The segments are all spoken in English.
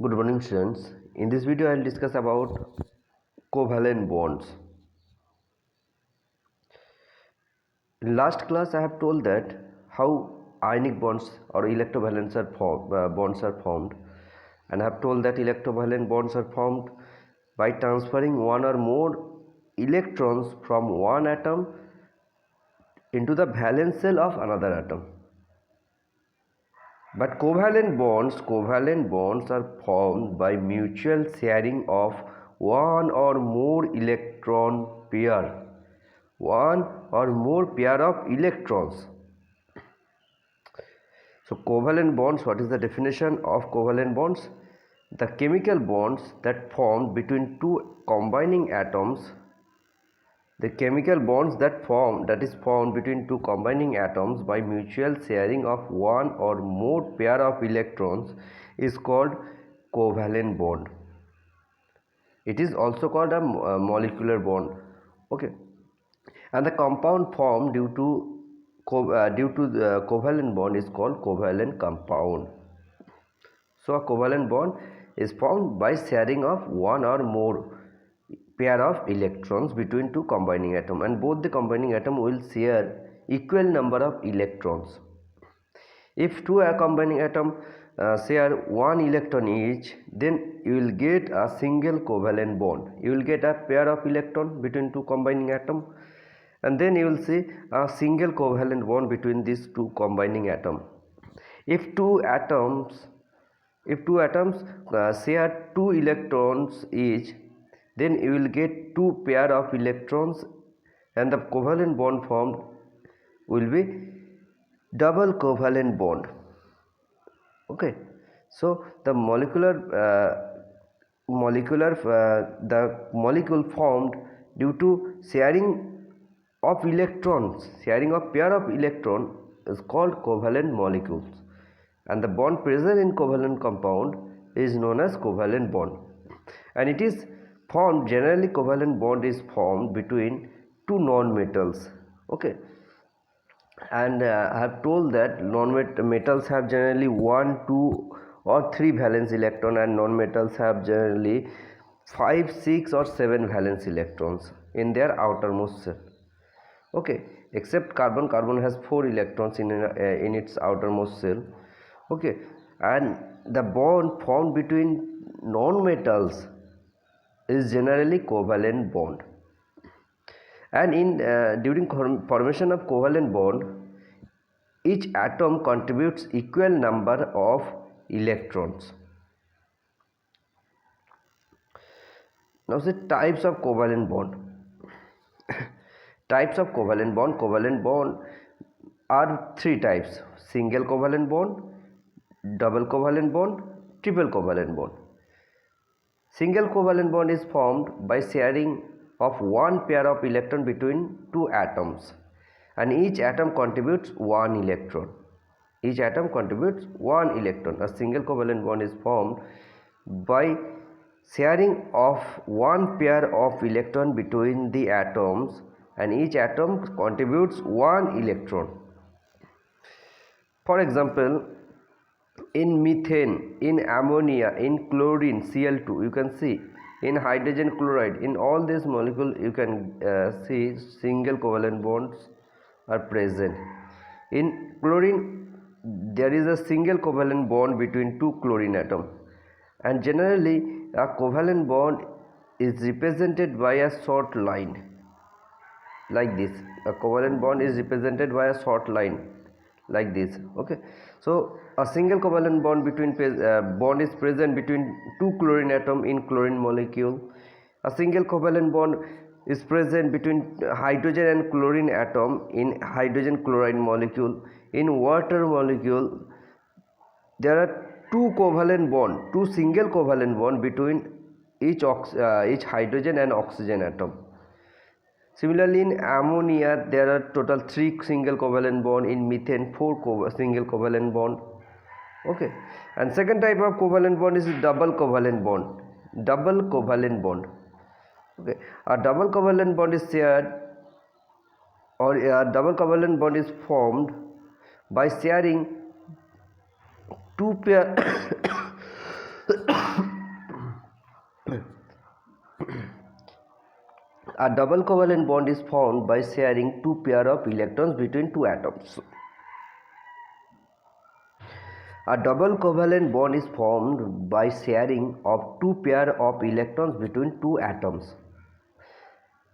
Good morning, students. In this video, I will discuss about covalent bonds. In last class, I have told that how ionic bonds or electrovalence bonds are formed, and I have told that electrovalent bonds are formed by transferring one or more electrons from one atom into the valence shell of another atom. But covalent bonds are formed by mutual sharing of one or more electron pair, one or more pair of electrons. So covalent bonds, what is the definition of covalent bonds? The chemical bonds that form between two combining atoms. The chemical bonds that is formed between two combining atoms by mutual sharing of one or more pair of electrons is called covalent bond. It is also called a molecular bond. Okay, and the compound formed due to the covalent bond is called covalent compound. So a covalent bond is formed by sharing of one or more pair of electrons between two combining atoms, and both the combining atom will share equal number of electrons. If two combining atom share one electron each, then you will get a single covalent bond. You will get a pair of electron between two combining atom, and then you will see a single covalent bond between these two combining atom. If two atoms share two electrons each, then you will get two pair of electrons, and the covalent bond formed will be double covalent bond. Okay, so the molecule formed due to sharing of pair of electron is called covalent molecules, and the bond present in covalent compound is known as covalent bond, and it is formed generally. Covalent bond is formed between two non-metals. Okay, and I have told that metals have generally 1, 2 or 3 valence electron, and non-metals have generally 5, 6 or 7 valence electrons in their outermost shell. Okay, except carbon has 4 electrons in its outermost shell. Okay, and the bond formed between non-metals is generally covalent bond, and in during formation of covalent bond, each atom contributes equal number of electrons. Now the types of covalent bond. Types of covalent bond are three types: single covalent bond, double covalent bond, triple covalent bond. Single covalent bond is formed by sharing of one pair of electron between two atoms, and each atom contributes one electron. A single covalent bond is formed by sharing of one pair of electron between the atoms, and each atom contributes one electron. For example, in methane, in ammonia, in chlorine, Cl2, you can see in hydrogen chloride, in all these molecules you can see single covalent bonds are present. In chlorine, there is a single covalent bond between two chlorine atoms, and generally a covalent bond is represented by a short line like this. A covalent bond is represented by a short line like this. Okay, so a single covalent bond is present between two chlorine atom in chlorine molecule. A single covalent bond is present between hydrogen and chlorine atom in hydrogen chloride molecule. In water molecule, there are two single covalent bond between each hydrogen and oxygen atom. Similarly, in ammonia, there are total 3 single covalent bond. In methane, 4 single covalent bond. Okay, and second type of covalent bond is double covalent bond. Okay, a double covalent bond is shared, or a double covalent bond is formed by sharing two pair A double covalent bond is formed by sharing two pair of electrons between two atoms. A double covalent bond is formed by sharing of two pair of electrons between two atoms.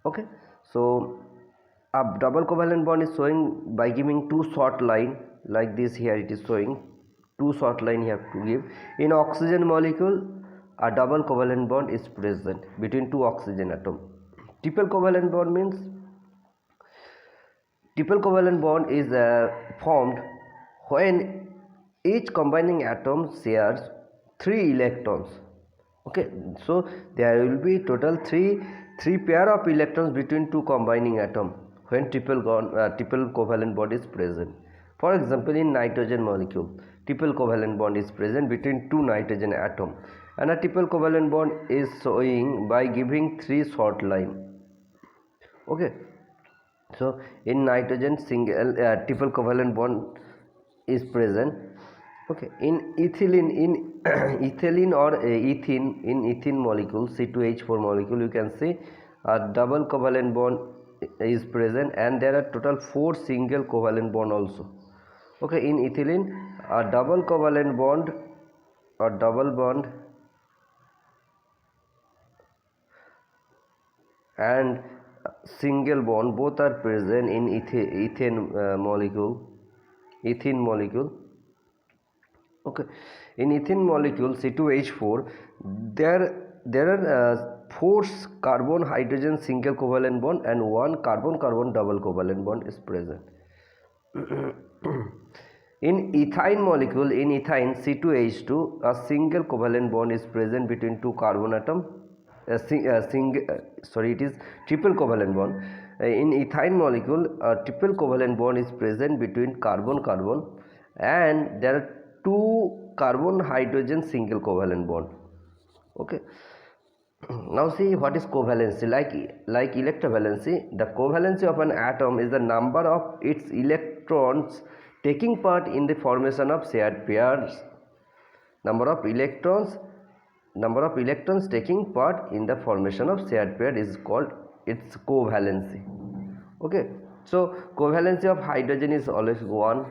Okay, so a double covalent bond is showing by giving two short line like this. Here it is showing two short line you have to give. In oxygen molecule, a double covalent bond is present between two oxygen atom. Triple covalent bond means triple covalent bond is formed when each combining atom shares 3 electrons. Okay, so there will be total three pair of electrons between two combining atom when triple covalent bond is present. For example, in nitrogen molecule, triple covalent bond is present between two nitrogen atom, and a triple covalent bond is showing by giving three short line. Okay, so in nitrogen single triple covalent bond is present. Okay, in ethylene, in ethylene or ethene, in ethene molecule, C2H4 molecule, you can see a double covalent bond is present, and there are total 4 single covalent bond also. Okay, in ethylene, a double covalent bond or double bond and single bond both are present in ethene molecule. Okay, in ethene molecule C2H4, there are 4 carbon hydrogen single covalent bond and 1 carbon carbon double covalent bond is present. In ethyne molecule, in ethyne C2H2, a single covalent bond is present between two carbon atom. It is triple covalent bond. In ethyne molecule, a triple covalent bond is present between carbon carbon, and there are two carbon hydrogen single covalent bond. Okay, now see what is covalency. Like electrovalency, the covalency of an atom is the number of its electrons taking part in the formation of shared pairs. Number of electrons taking part in the formation of shared pair is called its covalency. Okay, so covalency of hydrogen is always 1,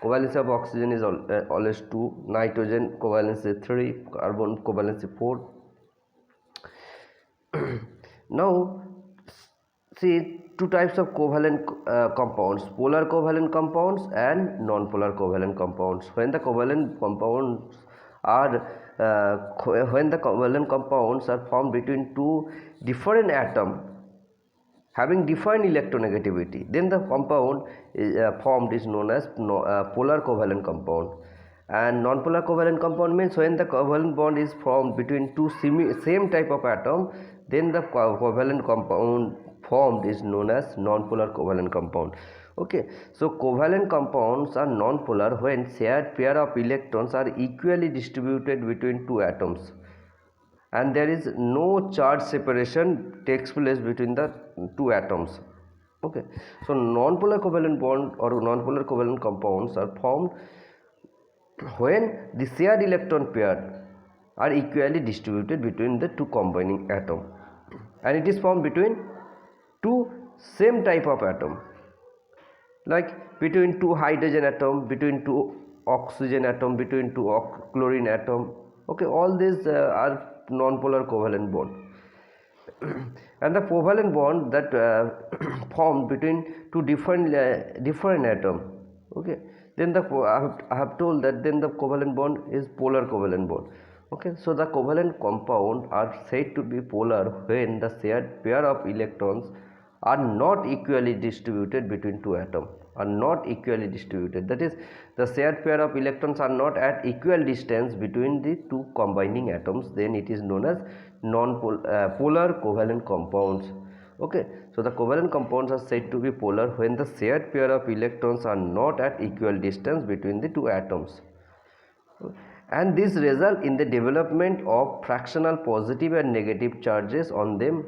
covalency of oxygen is always 2, nitrogen covalency 3, carbon covalency 4. Now see two types of covalent compounds: polar covalent compounds and non-polar covalent compounds. When the covalent compounds are formed between two different atoms having different electronegativity, then the compound formed is known as polar covalent compound. And non-polar covalent compound means when the covalent bond is formed between two same type of atom, then the covalent compound formed is known as non-polar covalent compound. Okay, so covalent compounds are non-polar when shared pair of electrons are equally distributed between two atoms and there is no charge separation takes place between the two atoms. Okay, so non-polar covalent bond or non-polar covalent compounds are formed when the shared electron pair are equally distributed between the two combining atom, and it is formed between two same type of atom, like between two hydrogen atom, between two oxygen atom, between two chlorine atom. Okay, all these are non-polar covalent bond. And the covalent bond that formed between two different atom. Okay, then I have told that then the covalent bond is polar covalent bond. Okay, so the covalent compound are said to be polar when the shared pair of electrons are not equally distributed between two atoms, that is, the shared pair of electrons are not at equal distance between the two combining atoms, then it is known as polar covalent compounds. Okay, so the covalent compounds are said to be polar when the shared pair of electrons are not at equal distance between the two atoms, and this result in the development of fractional positive and negative charges on them,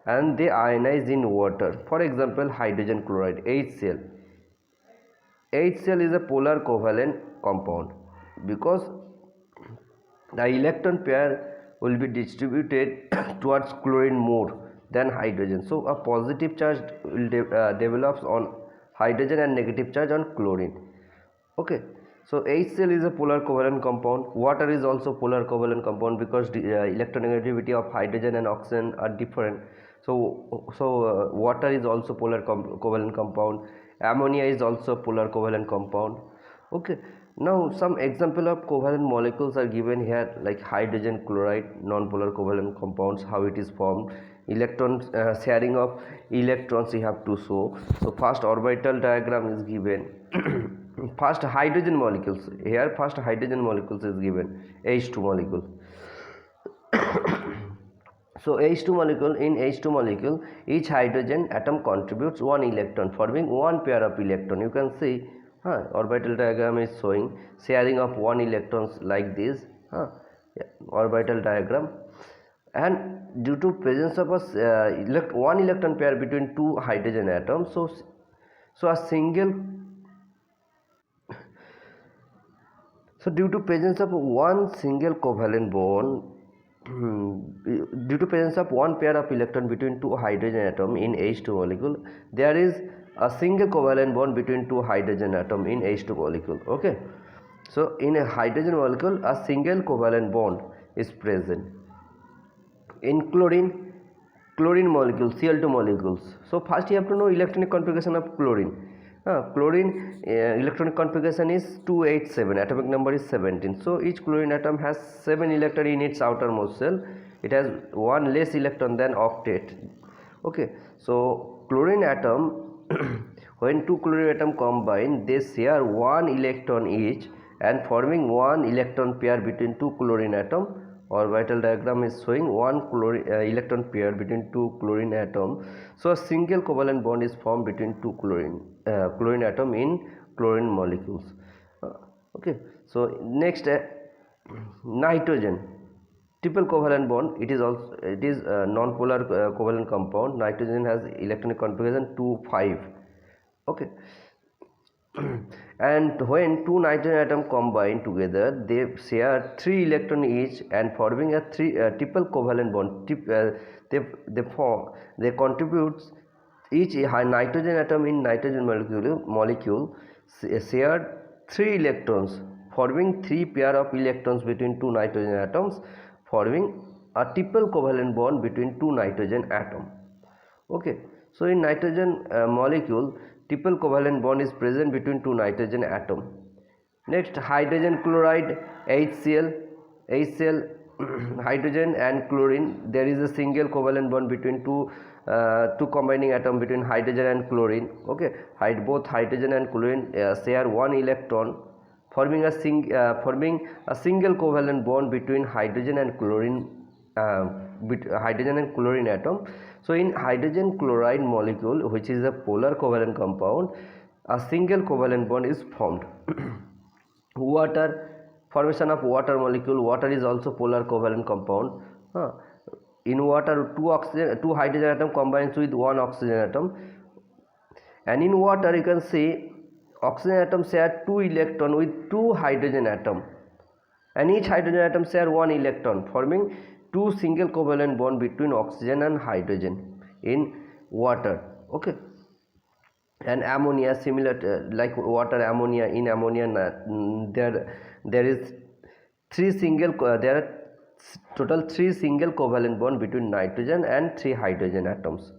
and they ionize in water. For example, hydrogen chloride, HCl. HCl is a polar covalent compound because the electron pair will be distributed towards chlorine more than hydrogen. So a positive charge will develops on hydrogen and negative charge on chlorine. Okay, so HCl is a polar covalent compound. Water is also polar covalent compound because the electronegativity of hydrogen and oxygen are different. So water is also polar covalent compound. Ammonia is also polar covalent compound. Okay, now some example of covalent molecules are given here, like hydrogen chloride, non-polar covalent compounds, how it is formed. Electron sharing of electrons you have to show. So first orbital diagram is given. First hydrogen molecules, here first hydrogen molecules is given, H2 molecule. So H2 molecule, in H2 molecule each hydrogen atom contributes one electron, forming one pair of electron. You can see orbital diagram is showing sharing of one electrons like this, orbital diagram. And due to presence of a one electron pair between two hydrogen atoms, so a single so due to presence of one single covalent bond, due to presence of one pair of electron between two hydrogen atom in H2 molecule, there is a single covalent bond between two hydrogen atom in H2 molecule. Okay, so in a hydrogen molecule a single covalent bond is present. In chlorine molecule, Cl2 molecules. So first you have to know electronic configuration of chlorine. Chlorine electronic configuration is 287, atomic number is 17. So each chlorine atom has 7 electron in its outermost shell. It has one less electron than octet. Okay, so chlorine atom when two chlorine atom combine, they share one electron each and forming one electron pair between two chlorine atom. Orbital diagram is showing one electron pair between two chlorine atom. So a single covalent bond is formed between two chlorine atom in chlorine molecules. Okay, so next nitrogen, triple covalent bond. It is non-polar covalent compound. Nitrogen has electronic configuration 2,5. Okay. And when two nitrogen atoms combine together, they share 3 electrons each and forming a triple covalent bond. They contribute each nitrogen atom in nitrogen molecule shared 3 electrons, forming 3 pair of electrons between two nitrogen atoms, forming a triple covalent bond between two nitrogen atom. Okay, so in nitrogen molecule, triple covalent bond is present between two nitrogen atom. Next, hydrogen chloride, HCl, hydrogen and chlorine. There is a single covalent bond between two combining atom between hydrogen and chlorine. Okay, both hydrogen and chlorine share one electron, forming a single covalent bond between hydrogen and chlorine atom. So in hydrogen chloride molecule, which is a polar covalent compound, a single covalent bond is formed. Formation of water molecule. Water is also polar covalent compound. In water, two hydrogen atom combines with one oxygen atom, and in water you can see oxygen atom share 2 electron with 2 hydrogen atom, and each hydrogen atom share 1 electron, forming 2 single covalent bond between oxygen and hydrogen in water. Okay, and ammonia, similar like water, ammonia. In ammonia there is 3 single there are total 3 single covalent bond between nitrogen and 3 hydrogen atoms.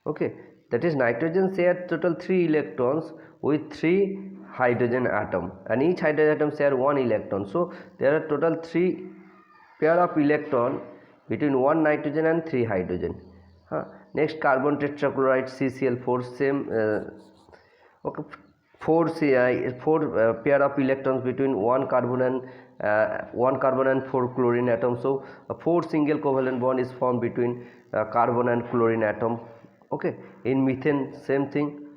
Okay, that is nitrogen share total 3 electrons with 3 hydrogen atom, and each hydrogen atom share 1 electron. So there are total 3 pair of electron between 1 nitrogen and 3 hydrogen. Next, carbon tetrachloride, CCl4, same. Okay, 4 pair of electrons between 1 carbon and 4 chlorine atoms. So a 4 single covalent bond is formed between carbon and chlorine atom. Okay, in methane, same thing.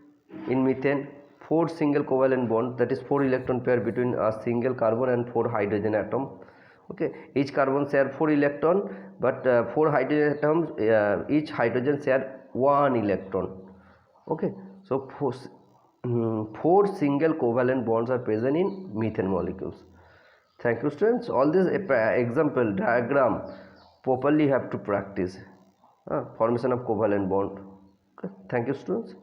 In methane, 4 single covalent bond, that is 4 electron pair between a single carbon and 4 hydrogen atom. Okay, each carbon share 4 electron, but 4 hydrogen atoms, each hydrogen share 1 electron. Okay, so 4 single covalent bonds are present in methane molecules. Thank you, students. All this example diagram properly have to practice. formation of covalent bond. Okay. Thank you, students.